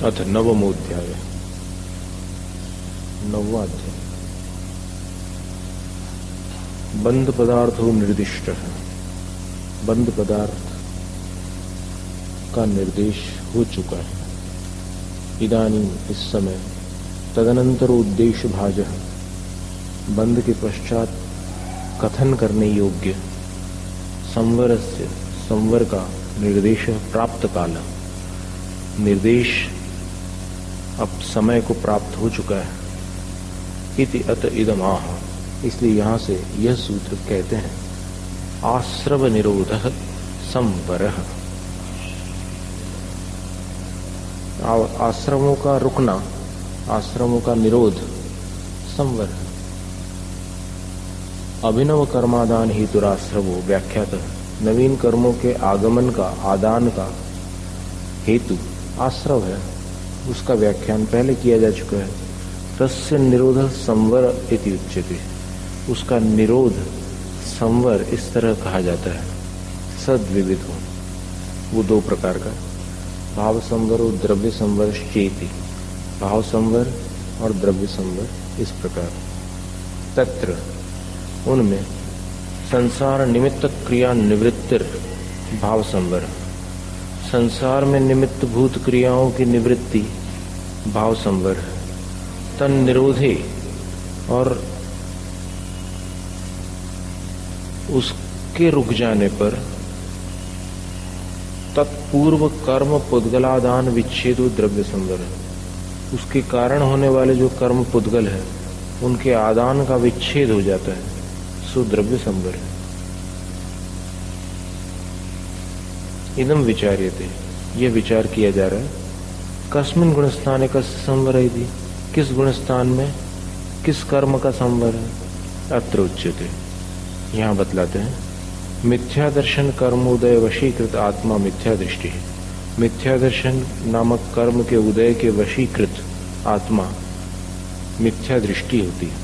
अथ नवमोऽध्याय। नववा अध्याय। बंध पदार्थो निर्दिष्ट है। बंध पदार्थ का निर्देश हो चुका है। इदानीं इस समय तदनंतर उद्देश्य भाजः बंध के पश्चात कथन करने योग्य संवरस्य संवर का निर्देश प्राप्त काल। निर्देश अब समय को प्राप्त हो चुका है। इति अत इदम आह, इसलिए यहां से यह सूत्र कहते हैं आश्रव निरोधः संवरः। आश्रमों का रुकना, आश्रमों का निरोध संवर। अभिनव कर्मादान हेतुराश्रवो व्याख्यातः, नवीन कर्मों के आगमन का, आदान का हेतु आश्रव है, उसका व्याख्यान पहले किया जा चुका है। तस्य निरोध संवर इति उच्यते, उसका निरोध संवर इस तरह कहा जाता है। सद्विविध हो, वो दो प्रकार का, भाव संवर और द्रव्य संवर चेति। भाव संवर और द्रव्य संवर इस प्रकार। तत्र उनमें संसार निमित्त क्रिया निवृत्तिर भाव संवर, संसार में निमित्त भूत क्रियाओं की निवृत्ति भाव संवर है। तन निरोधे, और उसके रुक जाने पर तत्पूर्व कर्म पुद्गलादान विच्छेदो द्रव्य संवर, उसके कारण होने वाले जो कर्म पुद्गल है उनके आदान का विच्छेद हो जाता है, सो द्रव्य संवर है। इदम विचार्यते, यह विचार किया जा रहा है। कस्मिन् गुणस्थाने कस्य संवर है, किस गुणस्थान में किस कर्म का संवर है। अत्र उच्यते, यहाँ बतलाते हैं मिथ्या दर्शन कर्मोदय वशीकृत आत्मा मिथ्या दृष्टि है। मिथ्या दर्शन नामक कर्म के उदय के वशीकृत आत्मा मिथ्या दृष्टि होती है,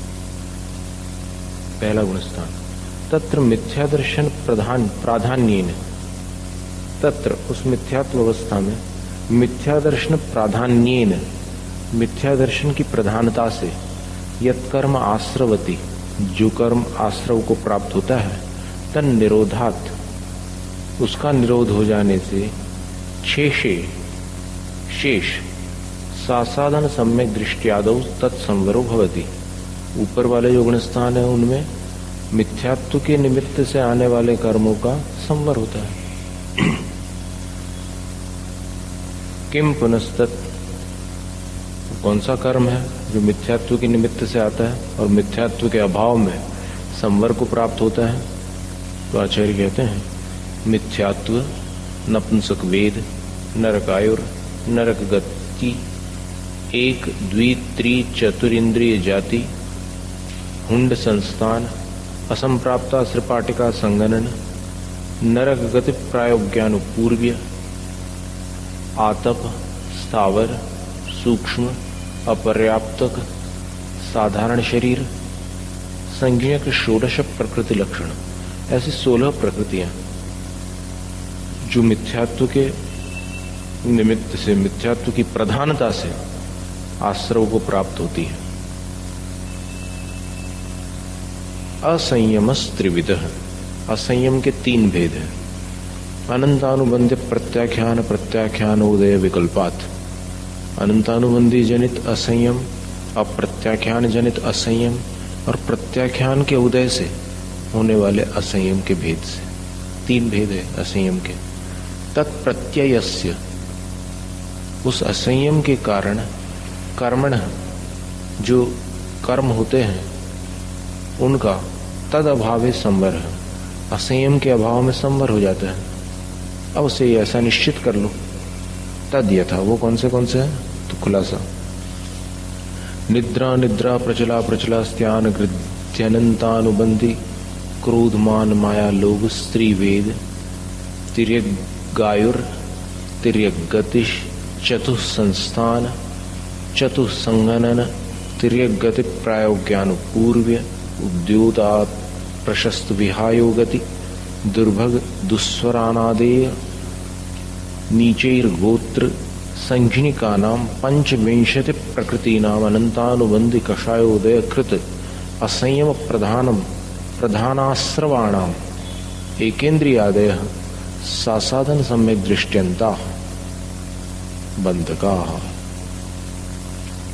पहला गुणस्थान। तत्र मिथ्या दर्शन प्राधान्येन, तत्र उस मिथ्यात्व अवस्था में मिथ्या दर्शन प्राधान्येन, मिथ्या दर्शन की प्रधानता से, यत् कर्म आश्रवती, जो कर्म आश्रव को प्राप्त होता है, तन निरोधात्, उसका निरोध हो जाने से, शेष सासाधन सम्यक दृष्टियादौ तत्संवरो भवति, ऊपर वाले जो गुणस्थान है उनमें मिथ्यात्व के निमित्त से आने वाले कर्मों का संवर होता है। किम पुनस्तत्, कौन सा कर्म है जो मिथ्यात्व के निमित्त से आता है और मिथ्यात्व के अभाव में संवर को प्राप्त होता है। तो आचार्य कहते हैं मिथ्यात्व नपुंसक वेद, नरकायुर, नरक गति, एक द्वि त्रि चतुरिंद्रिय जाति, हुंड संस्थान, असंप्राप्ता श्रीपाटिका संगणन, नरक गति प्रायोग्यानुपूर्व्य, आतप, स्थावर, सूक्ष्म, अपर्याप्तक, साधारण शरीर, संज्ञक षोडश प्रकृति लक्षण, ऐसी 16 प्रकृतियां जो मिथ्यात्व के निमित्त से, मिथ्यात्व की प्रधानता से आश्रव को प्राप्त होती है। असंयमस त्रिविधः, असंयम के 3 भेद हैं। अनंतानुबंध प्रत्याख्यान प्रत्याख्यान उदय विकल्पात, अनंतानुबंधी जनित असंयम, अप्रत्याख्यान जनित असंयम और प्रत्याख्यान के उदय से होने वाले असंयम के भेद से। 3 भेद है असंयम के। तत्प्रत्ययस्य, उस असंयम के कारण कर्मण, जो कर्म होते हैं उनका तद अभावे संवर है, असंयम के अभाव में संवर हो जाता है। अब उसे ऐसा निश्चित कर लो, तद यथा, वो कौन से हैं, तो खुलासा। निद्रा निद्रा प्रचला प्रचला स्त्यान गृध्यनंतानुबंधी, क्रोधमान माया लोभ स्त्री वेद, तिर्यक गायुर, तिर्यक गतिश, चतुः संस्थान, चतुः संगणन, तिर्यक गति प्रायोग्यानुपूर्व्य, उद्योतात् प्रशस्त विहायो गति, दुर्भग दुस्वरानादेय, नीचैर्गोत्र संज्ञिकानां पंचविंशति प्रकृतीनां अनंतानुबंधी कषायोदय कृत असंयम प्रधानाश्रवाणां एकेन्द्रियादयः सासाधन सम्यक दृष्ट्यन्ता बंधकाः।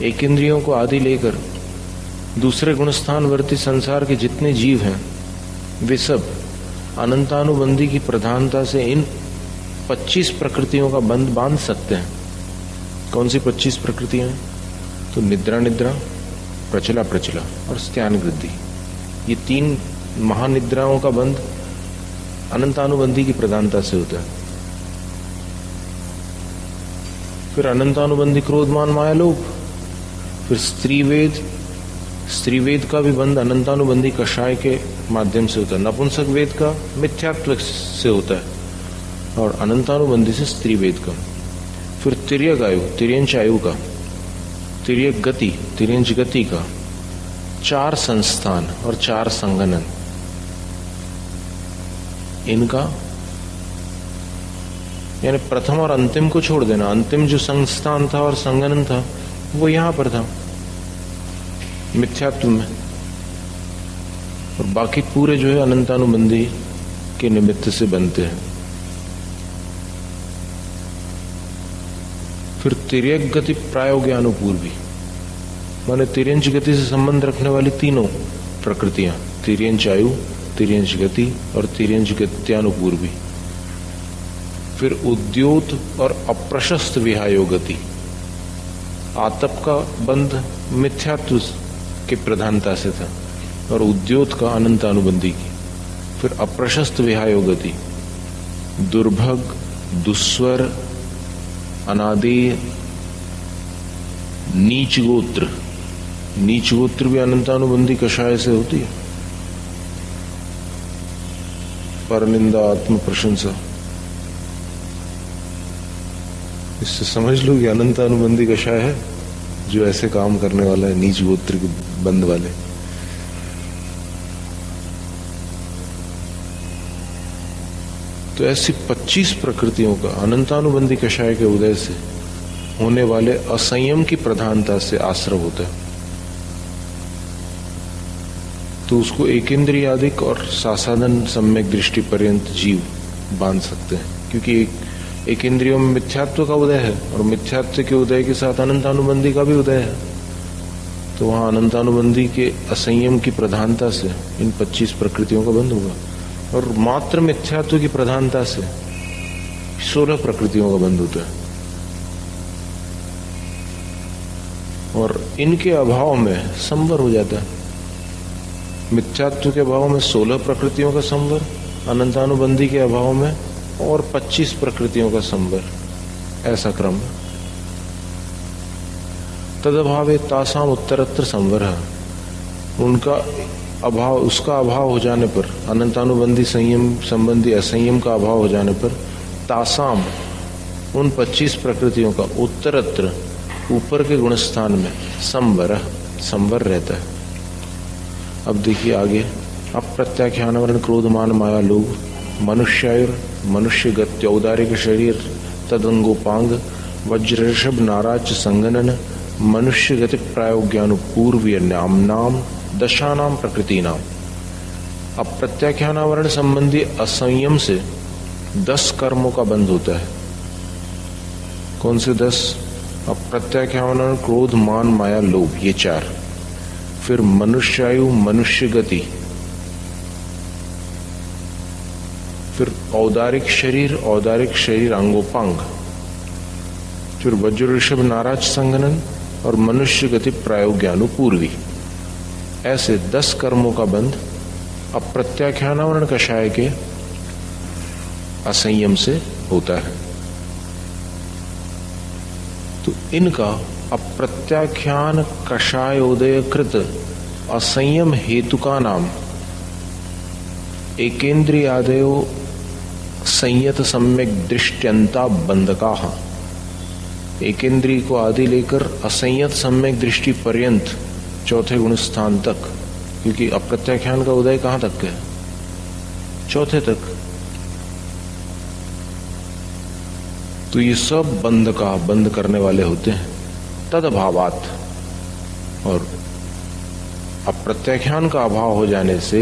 एक इंद्रियों को आदि लेकर दूसरे गुणस्थानवर्ती संसार के जितने जीव हैं वे सब अनंतानुबंधी की प्रधानता से इन 25 प्रकृतियों का बंध बांध सकते हैं। कौन सी 25 प्रकृतियां हैं? तो निद्रा निद्रा, प्रचला प्रचला और स्त्यान वृद्धि, ये 3 महानिद्राओं का बंध अनंतानुबंधी की प्रधानता से होता है। फिर अनंतानुबंधी क्रोधमान माया लोभ, फिर स्त्री वेद का भी बंध अनंतानुबंधी कषाय के माध्यम से होता है। नपुंसक वेद का मिथ्यात्व से होता है और अनंतानुबंधी से स्त्री वेद का। फिर तिर्यक आयु, तिर्यंच आयु का, तिर्यक गति, तिर्यंच गति का, 4 संस्थान और 4 संगनन, इनका यानी प्रथम और अंतिम को छोड़ देना। अंतिम जो संस्थान था और संगनन था वो यहां पर था मिथ्यात्व में, और बाकी पूरे जो है अनंतानुबंधी के निमित्त से बनते हैं। फिर तिर्यक गति प्रायोग्यानुपूर्वी, माने तिर्यंच गति से संबंध रखने वाली तीनों प्रकृतियां, तिर्यंच आयु, तिर्यंच गति और तिर्यंच गत्यानुपूर्वी। फिर उद्योत और अप्रशस्त विहायो गति, आतप का बंध मिथ्यात्व की प्रधानता से था और उद्योत का अनंतानुबंधी की। फिर अप्रशस्त विहायो गति, दुर्भग, दुस्वर, अनादि, नीच गोत्र, नीच गोत्र भी अनंतानुबंधी कषाय से होती है। परनिंदा, आत्म प्रशंसा, इससे समझ लो कि अनंतानुबंधी कषाय है जो ऐसे काम करने वाला है, नीच गोत्र के बंद वाले। तो ऐसी 25 प्रकृतियों का अनंतानुबंधी कषाय के उदय से होने वाले असंयम की प्रधानता से आश्रव होता है। तो उसको एकेन्द्रियादिक और सासाधन सम्यक दृष्टि पर्यंत जीव बांध सकते हैं, क्योंकि एक इंद्रियों में मिथ्यात्व का उदय है और मिथ्यात्व के उदय के साथ अनंतानुबंधी का भी उदय है। तो वहां अनंतानुबंधी के असंयम की प्रधानता से इन 25 प्रकृतियों का बंध होगा, और मात्र मिथ्यात्व की प्रधानता से 16 प्रकृतियों का बंध होता है। और इनके अभाव में संवर हो जाता है। मिथ्यात्व के अभाव में 16 प्रकृतियों का संवर, अनंतानुबंधी के अभाव में और 25 प्रकृतियों का संवर, ऐसा क्रम। तदभावे तासाम उत्तरत्र संवर, उनका अभाव, उसका अभाव हो जाने पर, अनंतानुबंधी संयम संबंधी असंयम का अभाव हो जाने पर, तासाम, उन 25 प्रकृतियों का उत्तरत्र, ऊपर के गुणस्थान में संवर रहता है। अब देखिए आगे, अप्रत्याख्यान वर्ण क्रोधमान माया लोभ, मनुष्यायुर, मनुष्य गत्य औदारिक शरीर, तदंगोपांग, वज्रऋषभ नाराज संगनन, मनुष्य गति प्रायोग्यानुपूर्वीय नाम दशानाम प्रकृति नाम। अप्रत्याख्यानावरण संबंधी असंयम से 10 कर्मों का बंध होता है। कौन से 10? अप्रत्याख्यानावरण, क्रोध, मान, माया, लोभ, ये 4। फिर मनुष्यायु, मनुष्य गति, फिर औदारिक शरीर अंगोपांग, फिर वज्र ऋषभ नाराज संगनन और मनुष्य गति प्रायोग्यानुपूर्वी। ऐसे 10 कर्मों का बंध अप्रत्याख्यानावरण कषाय के असंयम से होता है। तो इनका अप्रत्याख्यान कषायोदय कृत असंयम हेतु का नाम एकेन्द्रियादयो संयत सम्यक दृष्ट्यंता बंधका। एकेन्द्रिय को आदि लेकर असंयत सम्यक दृष्टि पर्यंत, चौथे गुण स्थान तक, क्योंकि अप्रत्याख्यान का उदय कहां तक है? चौथे तक। तो ये सब बंद करने वाले होते हैं तद अभावात। और अप्रत्याख्यान का अभाव हो जाने से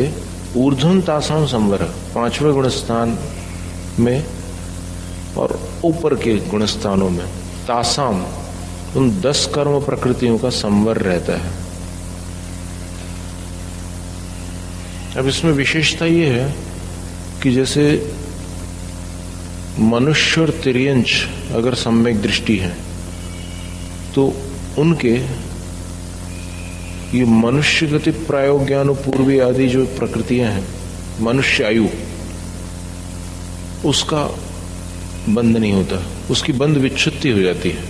ऊर्ध्वं तासाम संवर, पांचवें गुण स्थान में और ऊपर के गुण स्थानों में तासाम, उन 10 कर्म प्रकृतियों का संवर रहता है। अब इसमें विशेषता ये है कि जैसे मनुष्य और तिर्यंच अगर सम्यक दृष्टि है तो उनके ये मनुष्य गति प्रायोग्यानुपूर्वी आदि जो प्रकृतियां हैं, मनुष्य आयु, उसका बंध नहीं होता, उसकी बंध विच्छुत्ति हो जाती है।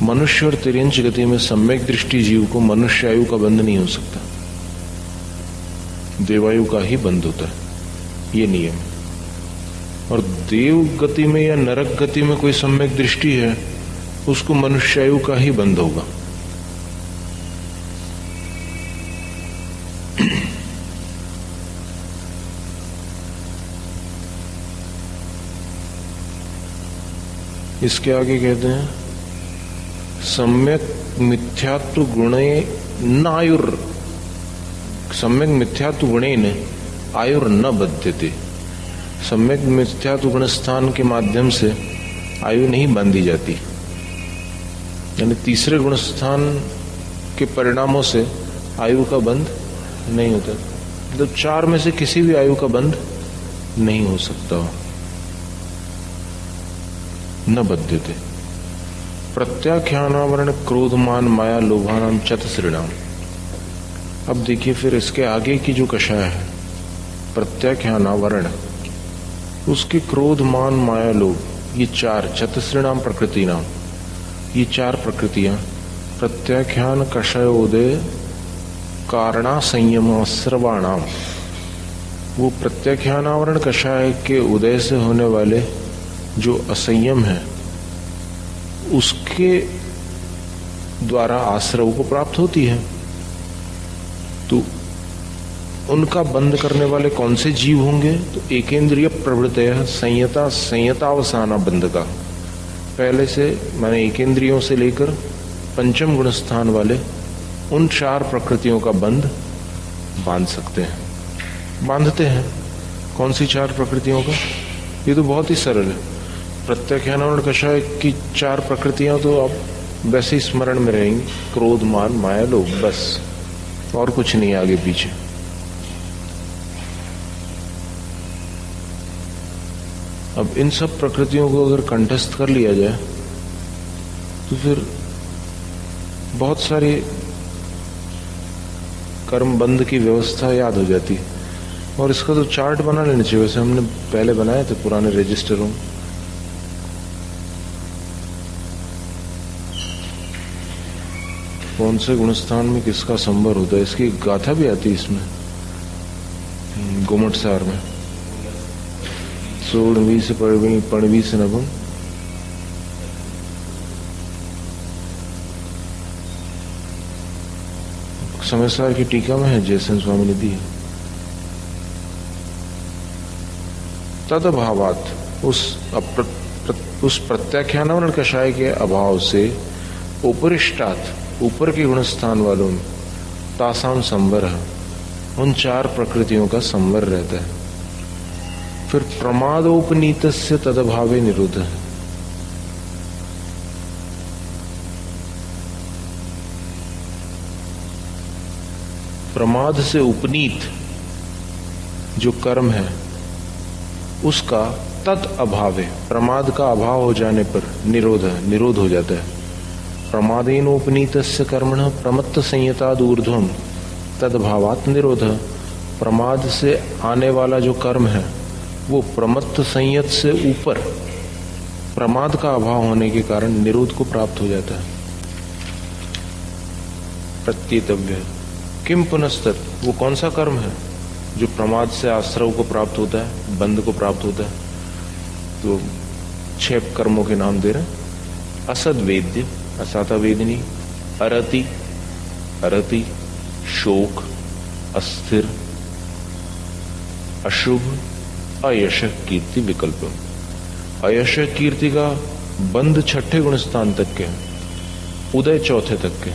मनुष्य और तिर्यंच गति में सम्यक दृष्टि जीव को मनुष्य आयु का बंध नहीं हो सकता, देवायु का ही बंध होता है, ये नियम। और देव गति में या नरक गति में कोई सम्यक दृष्टि है, उसको मनुष्यायु का ही बंध होगा। इसके आगे कहते हैं सम्यक मिथ्यात्व गुणे नायुर, सम्यक मिथ्यात्व गुणेन आयुर न बध्यते। सम्यक मिथ्यात्व गुण स्थान के माध्यम से आयु नहीं बांधी जाती, यानी तीसरे गुण स्थान के परिणामों से आयु का बंध नहीं होता। मतलब 4 में से किसी भी आयु का बंध नहीं हो सकता। न बध्यते प्रत्याख्यानावरण क्रोधमान माया लोभानाम चतुश्रीणाम। अब देखिए फिर इसके आगे की जो कषाय है, प्रत्याख्यानावरण, उसके क्रोध मान माया लोभ, ये 4 चतुश्रीणाम प्रकृति नाम, ये 4 प्रकृतियां प्रत्याख्यान कषयोदय कारणा संयम सर्वाणाम, वो प्रत्याख्यानावरण कषाय के उदय से होने वाले जो असंयम है उसके द्वारा आश्रव को प्राप्त होती है। तो उनका बंद करने वाले कौन से जीव होंगे? तो एकेंद्रिय प्रवृत्तयः संयतावसाना बंध का, पहले से माने एकेंद्रियों से लेकर पंचम गुण स्थान वाले उन 4 प्रकृतियों का बंध बांध सकते हैं, बांधते हैं। कौन सी 4 प्रकृतियों का? ये तो बहुत ही सरल है। प्रत्याख्यानावरण कषाय की 4 प्रकृतियां तो आप वैसे ही स्मरण में रहेंगी, क्रोध मान माया लोभ, बस और कुछ नहीं आगे पीछे। अब इन सब प्रकृतियों को अगर कंठस्थ कर लिया जाए तो फिर बहुत सारी कर्म बंध की व्यवस्था याद हो जाती है। और इसका तो चार्ट बना लेना चाहिए, वैसे हमने पहले बनाए थे पुराने रजिस्टरों। कौन से गुणस्थान में किसका संवर होता है, इसकी गाथा भी आती है इसमें गोमट सार में। सोड़वी से पणवी से नभम, समयसार की टीका में है, जयसेन स्वामी ने दी है। तद अभावात, उस प्रत्याख्यानावरण कषाय के अभाव से उपरिष्टात, ऊपर के गुणस्थान वालों में तासाम संवर है, उन 4 प्रकृतियों का संवर रहता है। फिर प्रमादोपनीतस्य तदभावे निरुद्ध, प्रमाद से उपनीत जो कर्म है उसका तद अभावे, प्रमाद का अभाव हो जाने पर निरोध हो जाता है। प्रमादेनोपनीतस्य कर्मणः प्रमत्त संयताद ऊर्ध्वम् तदभावात् निरोध, प्रमाद से आने वाला जो कर्म है वो प्रमत्त संयत से ऊपर प्रमाद का अभाव होने के कारण निरोध को प्राप्त हो जाता है। प्रत्येतव्य किम पुनस्तत्, वो कौन सा कर्म है जो प्रमाद से आश्रव को प्राप्त होता है, बंध को प्राप्त होता है? तो 6 कर्मों के नाम दे रहे हैं। असद वेद्य, असाता वेदनी, अरति अरति, शोक, अस्थिर, अशुभ, अयश, कीर्ति, विकल्प। अयश कीर्ति का बंध छठे गुण स्थान तक के, उदय चौथे तक के।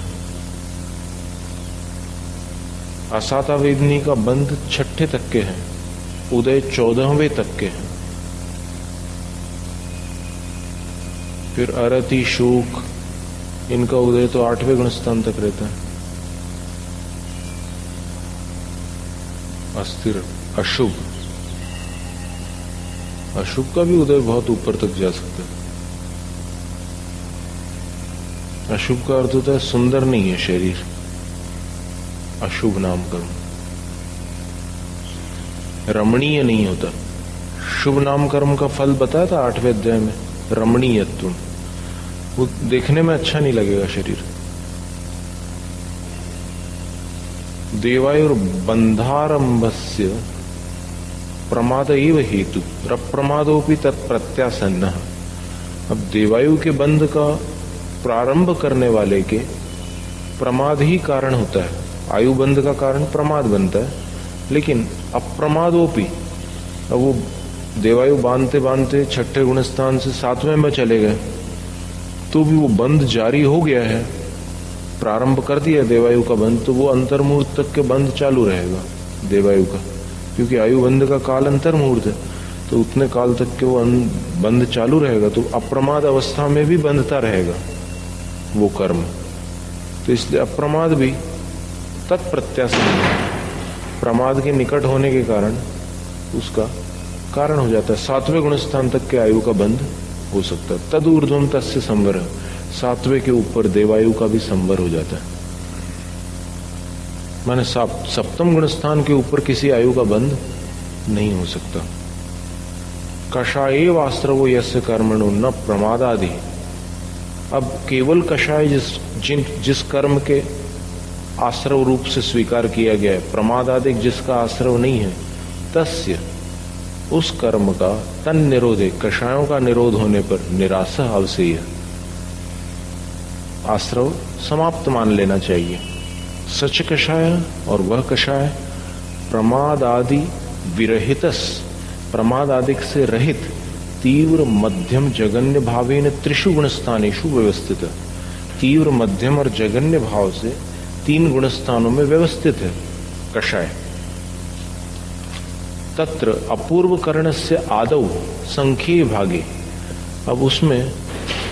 असाता वेदनी का बंध छठे तक के हैं, उदय 14वें तक के हैं। फिर अरति शोक, इनका उदय तो 8वें गुण स्थान तक रहता है। अस्थिर, अशुभ, अशुभ का भी उदय बहुत ऊपर तक जा सकता है। अशुभ का अर्थ होता है सुंदर नहीं है शरीर, अशुभ नाम कर्म। रमणीय नहीं होता। शुभ नाम कर्म का फल बताया था 8वें अध्याय में, रमणीयत्व। वो देखने में अच्छा नहीं लगेगा शरीर। देवायुर बंधारंभस्य प्रमाद एव हेतु रप्रमादोपि तत्प्रत्यासन्न। अब देवायु के बंध का प्रारंभ करने वाले के प्रमाद ही कारण होता है। आयु बंध का कारण प्रमाद बनता है, लेकिन अप्रमादोपि, अब वो देवायु बांधते बांधते छठे गुण स्थान से 7वें में चले गए, तो भी वो बंध जारी हो गया है, प्रारंभ कर दिया देवायु का बंध, तो वो अंतर्मुहूर्त तक के बंध चालू रहेगा देवायु का, क्योंकि आयु बंध का काल अंतर्मुहूर्त है, तो उतने काल तक के वो बंध चालू रहेगा। तो अप्रमाद अवस्था में भी बंधता रहेगा वो कर्म। तो इसलिए अप्रमाद भी तत्प्रत्यासन, प्रमाद के निकट होने के कारण उसका कारण हो जाता है। 7वें गुण स्थान तक के आयु का बंध हो सकता है। तद ऊर्ध्वम तस्य संवर, 7वें के ऊपर देवायु का भी संवर हो जाता है। माने 7वें गुण स्थान के ऊपर किसी आयु का बंध नहीं हो सकता। कषाय वास्त्रवो यस्य कर्मणो न प्रमादादि। अब केवल कषाय जिस कर्म के आश्रव रूप से स्वीकार किया गया है, प्रमादादि जिसका आश्रव नहीं है, तस्य, उस कर्म का, तन निरोधे, कषायों का निरोध होने पर निराशा अवश्य, आश्रव समाप्त मान लेना चाहिए। सच कषाय, और वह कषाय प्रमाद आदि विरहितस, प्रमाद आदि से रहित, तीव्र मध्यम जगन्य भावेन त्रिषु गुण स्थानेषु व्यवस्थित, तीव्र मध्यम और जगन्य भाव से 3 गुण स्थानों में व्यवस्थित है कषाय। तत्र अपूर्व कर्ण से आदौ संख्ये भागे। अब उसमें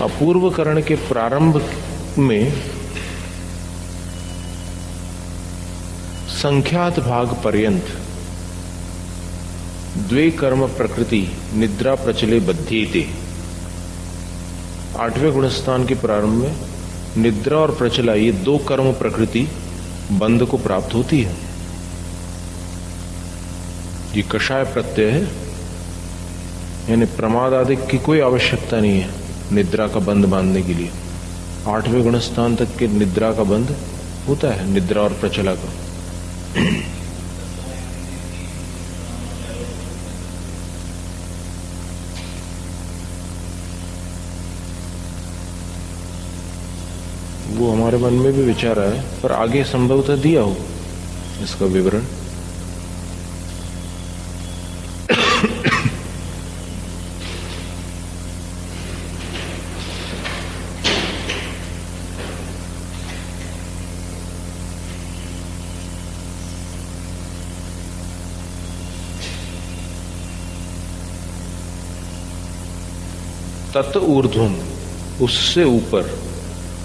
अपूर्व कर्ण के प्रारंभ में संख्यात भाग पर्यंत द्वे कर्म प्रकृति निद्रा प्रचले बध्येते। 8वें गुणस्थान के प्रारंभ में निद्रा और प्रचला, ये 2 कर्म प्रकृति बंध को प्राप्त होती है। ये कषाय प्रत्यय है, यानी प्रमाद आदि की कोई आवश्यकता नहीं है निद्रा का बंध बांधने के लिए। 8वें गुणस्थान तक के निद्रा का बंध होता है, निद्रा और प्रचला का। वो हमारे मन में भी विचार आया, पर आगे संभवतः दिया हो इसका विवरण। तत् ऊर्ध्वम, उससे ऊपर,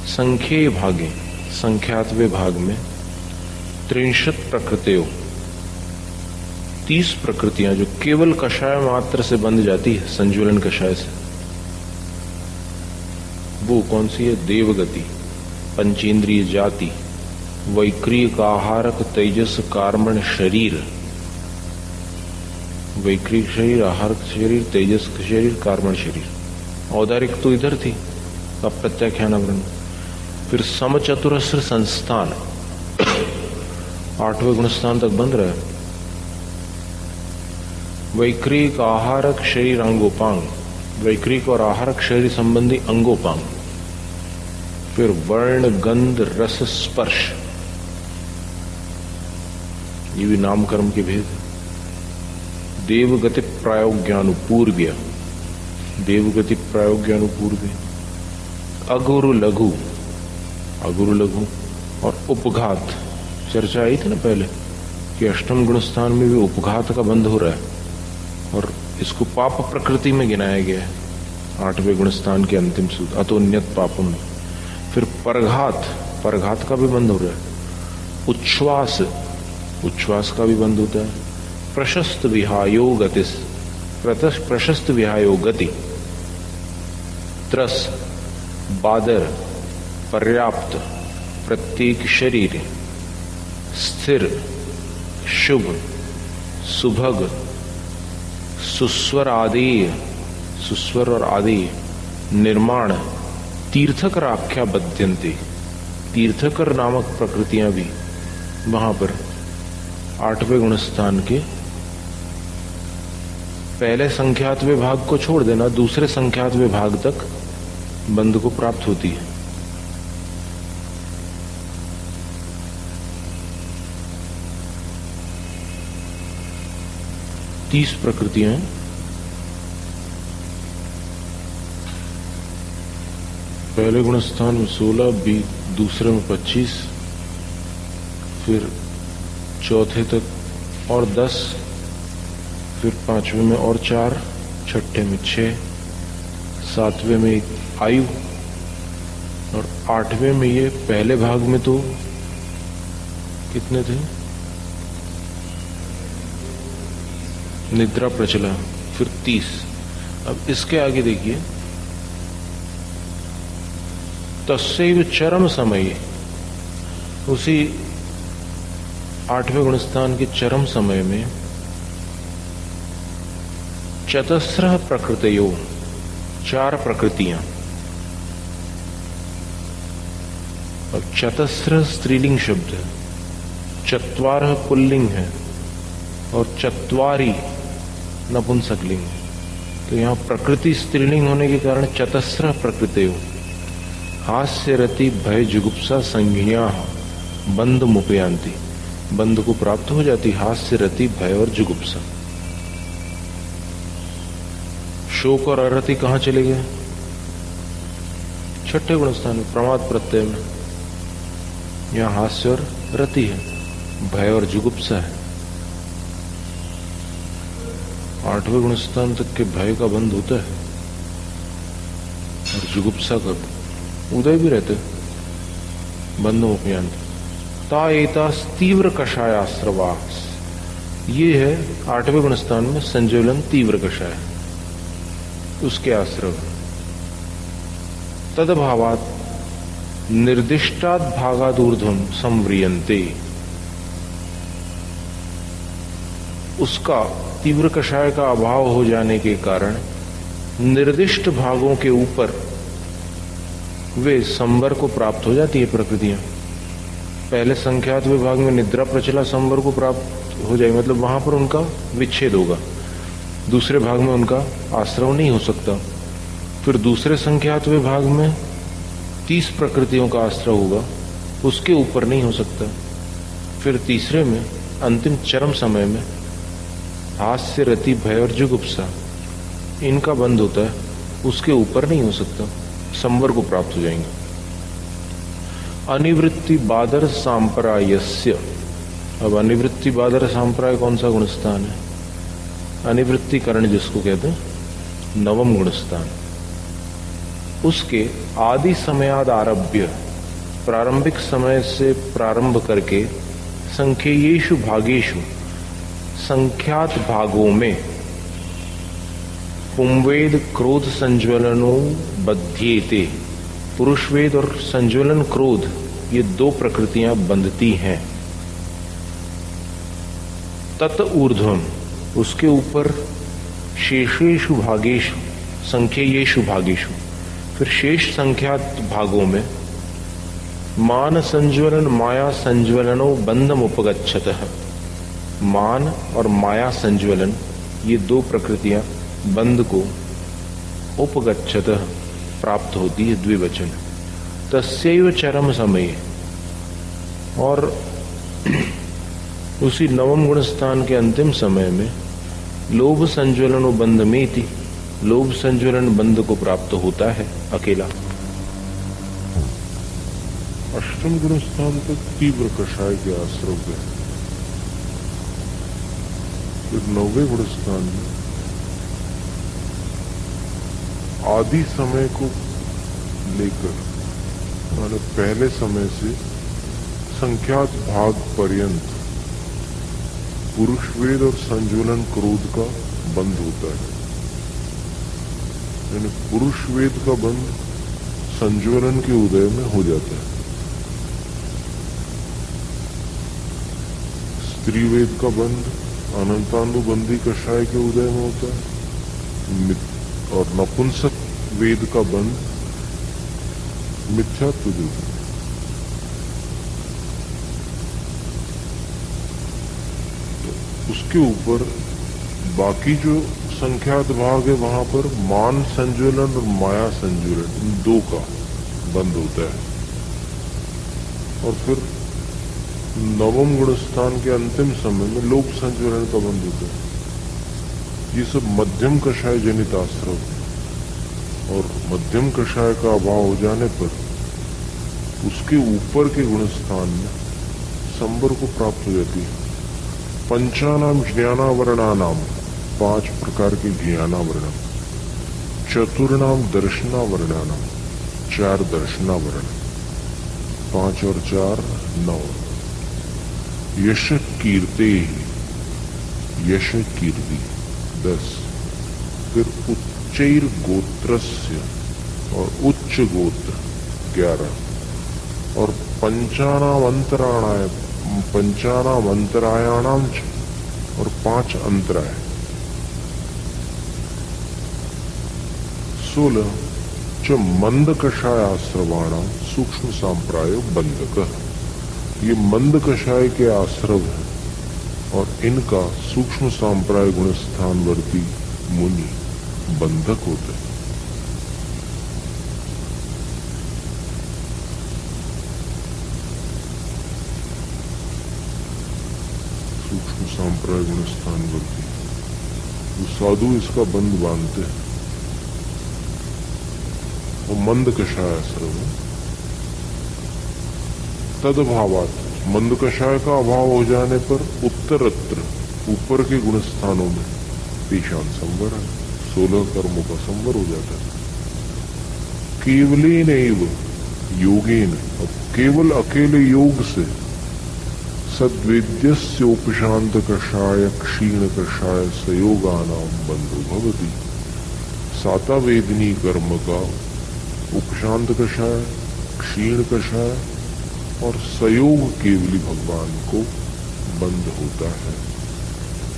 संख्ये भागे, संख्यातवें भाग में 63 प्रकृतियों, 30 प्रकृतियां जो केवल कषाय मात्र से बंध जाती है, संज्वलन कषाय से। वो कौन सी है? देवगति, पंचेंद्रिय जाति, वैक्रिय आहारक तेजस कार्मण शरीर, वैक्रिक शरीर, आहारक शरीर, तेजस शरीर, कार्मण शरीर। औदारिक तो इधर थी, अब प्रत्याख्यानावरण। फिर समचतुरस्र संस्थान 8वें गुणस्थान तक बंध रहा है। वैक्रिक आहारक शरीर अंगोपांग, वैक्रिक और आहारक शरीर संबंधी अंगोपांग। फिर वर्ण गंध रस स्पर्श, ये भी नाम कर्म के भेद। देवगति प्रायोग्यानुपूर्व्य, देवगति प्रायोग्यानुपूर्वे, अगुरु लघु, अगुरु लघु और उपघात। चर्चा आई थी ना पहले कि अष्टम गुण स्थान में भी उपघात का बंध हो रहा है और इसको पाप प्रकृति में गिनाया गया है 8वें गुण स्थान के अंतिम सूत्र अतोन्यत पापम में। फिर परघात, परघात का भी बंध हो रहा है। उच्छ्वास, उच्छ्वास का भी बंध होता है। प्रशस्त विहायो गतिस, प्रशस्त विहायो गति। त्रस, बादर, पर्याप्त, प्रत्येक शरीर, स्थिर, शुभ, सुभग, सुस्वर आदि, सुस्वर और आदि, निर्माण, तीर्थकर आख्या बध्यन्ते, तीर्थकर नामक प्रकृतियां भी वहां पर 8वें गुण स्थान के पहले संख्यात विभाग को छोड़ देना, दूसरे संख्यात विभाग तक बंध को प्राप्त होती है। तीस प्रकृतियां हैं। पहले गुण स्थान में 16, दूसरे में 25, फिर चौथे तक और 10, फिर 5वें में और 4, छठे में 6, 7वें में एक आयु और 8वें में ये पहले भाग में तो कितने थे? निद्रा प्रचला, फिर 30। अब इसके आगे देखिए, तस्सैव चरम समय, उसी 8वें गुणस्थान के चरम समय में चतस्रः प्रकृतयो, 4 प्रकृतियां। अब चतस्र स्त्रीलिंग शब्द है, चत्वारः पुल्लिंग है और चत्वारी नपुंसकलिंग है। तो यहां प्रकृति स्त्रीलिंग होने के कारण चतस्रः प्रकृतयो, हास्य रति भय जुगुप्सा संज्ञा बंध मुपयांती, बंध को प्राप्त हो जाती हास्य रति भय और जुगुप्सा। शोक और अरति कहां चले गए? छठे गुणस्थान में प्रमाद प्रत्यय में। यहां हास्य और रति है, भय और जुगुप्सा है। 8वें गुणस्थान तक के भय का बंध होता है और जुगुप्सा का उदय भी रहते, बंध उपयांत। ताएता तीव्र कषायाश्रवास, ये है 8वें गुणस्थान में संज्वलन तीव्र कषाय, उसके आश्रव। तदभावात निर्दिष्टाद भागादूर्ध्वम संव्रियन्ते, उसका तीव्र कषाय का अभाव हो जाने के कारण निर्दिष्ट भागों के ऊपर वे संवर को प्राप्त हो जाती है प्रकृतियां। पहले संख्यात विभाग में निद्रा प्रचला संवर को प्राप्त हो जाए, मतलब वहां पर उनका विच्छेद होगा, दूसरे भाग में उनका आश्रव नहीं हो सकता। फिर दूसरे संख्यात विभाग में 30 प्रकृतियों का आश्रव होगा, उसके ऊपर नहीं हो सकता। फिर तीसरे में अंतिम चरम समय में हास्य रति भय और जुगुप्सा, इनका बंध होता है, उसके ऊपर नहीं हो सकता, संवर को प्राप्त हो जाएंगे। अनिवृत्ति बादर सांप्रायस्य, अब अनिवृत्ति बादर सांप्राय कौन सा गुणस्थान है? अनिवृत्ति करण जिसको कहते हैं, 9वां गुणस्थान। उसके आदि समयाद आरभ्य, प्रारंभिक समय से प्रारंभ करके संख्येयेषु भागेषु, संख्यात भागों में पुंवेद क्रोध संज्वलनो बध्येते, पुरुषवेद और संज्वलन क्रोध, ये 2 प्रकृतियां बंधती हैं। तत ऊर्ध्वम, उसके ऊपर शेषेषु भागेषु, संख्येयेषु भागेषु, फिर शेष संख्यात भागों में मान संज्वलन माया संज्वलनो बंधम उपगच्छतः, मान और माया संज्वलन, ये 2 प्रकृतियां बंध को उपगच्छतः प्राप्त होती है, द्विवचन। तस्यैव चरम समय, और उसी 9वें गुण स्थान के अंतिम समय में लोभ संज्वलनो बंधमेति, लोभ संज्वलन बंध को प्राप्त होता है अकेला। अष्टम गुण स्थान तक तीव्र कषाय के आश्रव पे, फिर 9वें गुण स्थान में आदि समय को लेकर माने पहले समय से संख्यात भाग पर्यंत पुरुष वेद और संज्वलन क्रोध का बंध होता है। यानी पुरुष वेद का बंध संज्वलन के उदय में हो जाता है। स्त्री वेद का बंध अनंतानुबंधी कषाय के उदय में होता है, और नपुंसक वेद का बंध मिथ्यात्व वेद। उसके ऊपर बाकी जो संख्यात भाग है वहां पर मान संज्वलन और माया संज्वलन इन दो का बंद होता है। और फिर 9वें गुण स्थान के अंतिम समय में लोभ संज्वलन का बंद होता है। ये सब मध्यम कषाय जनित आश्रव है, और मध्यम कषाय का अभाव हो जाने पर उसके ऊपर के गुण स्थान में संबर को प्राप्त हो जाती है। पंचानाम ज्ञानावरणानाम 5 प्रकार के ज्ञानावरण, चतुर्णाम दर्शनावरणानाम 4 दर्शनावरण, 5 और 4 9, यश कीर्ते यश कीर्ति 10, फिर उच्चैर गोत्रस्य और उच्च गोत्र 11, और पंचानाम अंतरायाणाम और 5 अंतराय 16, च मंद कषाय आश्रवाणाम सूक्ष्म सांप्रायो बंधक। ये मंद कषाय के आश्रव है और इनका सूक्ष्म सांप्राय गुण स्थानवर्ती मुनि बंधक होते हैं। सूक्ष्म सांप्राय गुण स्थानवर्ती जो साधु इसका बंध बांधते हैं वो मंद कषाय आश्रव है। तदभावात मंद कषाय का अभाव हो जाने पर उत्तरत्र ऊपर के गुण स्थानों में पेशान संवर है, 16 कर्मों का संवर हो जाता है। केवलेन एव योगेन, अब केवल अकेले योग से सद्वेद्यस्योपशांत कषाय क्षीण कषाय सयोगानाम बंधो भवति। साता वेदनी कर्म का उपशांत कषाय, क्षीण कषाय और सयोग केवली भगवान को बंध होता है।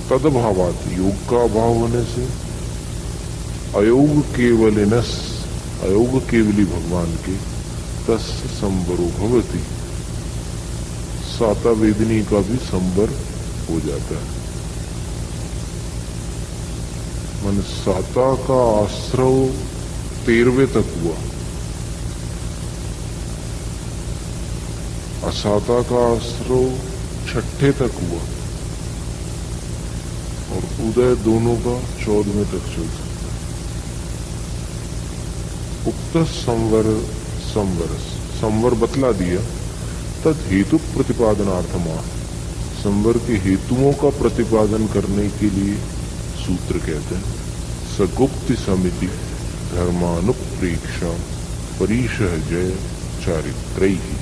तदभावात योग का अभाव होने से अयोग केवलिनस, अयोग केवली भगवान के तस्य संवरो भवति, साता वेदनी का भी संवर हो जाता है। मन साता का आश्रव 13वें तक हुआ, असाता का आश्रव 6ठे तक हुआ और उदय दोनों का 14वें तक चल सकता है। उक्त संवर बतला दिया। तद हेतु प्रतिपादनार्थमा, संवर के हेतुओं का प्रतिपादन करने के लिए सूत्र कहते हैं। सगुप्ति समिति धर्मानुप्रेक्षा परिसहजय चारित्रैहि।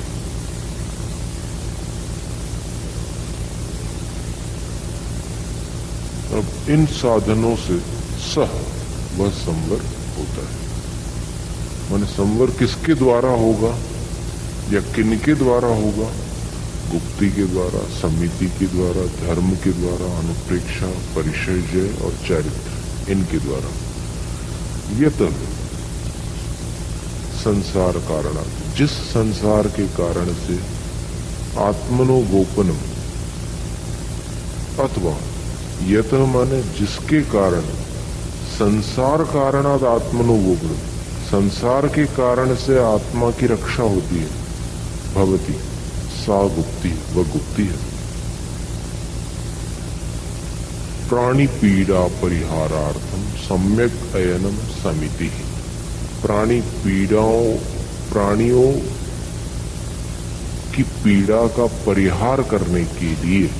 अब इन साधनों से सह वह संवर होता है। माने संवर किसके द्वारा होगा या किनके द्वारा होगा? गुप्ति के द्वारा, समिति के द्वारा, धर्म के द्वारा, अनुप्रेक्षा, परिचय और चारित्र, इनके द्वारा। यत संसार कारण, जिस संसार के कारण से आत्मनो गोपनम, अथवा यत माने जिसके कारण, संसार कारणाद आत्मनो गोपनम, संसार के कारण से आत्मा की रक्षा होती है, भवती सा गुप्ति, वह गुप्ति है। प्राणी पीड़ा परिहारार्थम सम्यक अयनम समिति। प्राणियों की पीड़ा का परिहार करने के लिए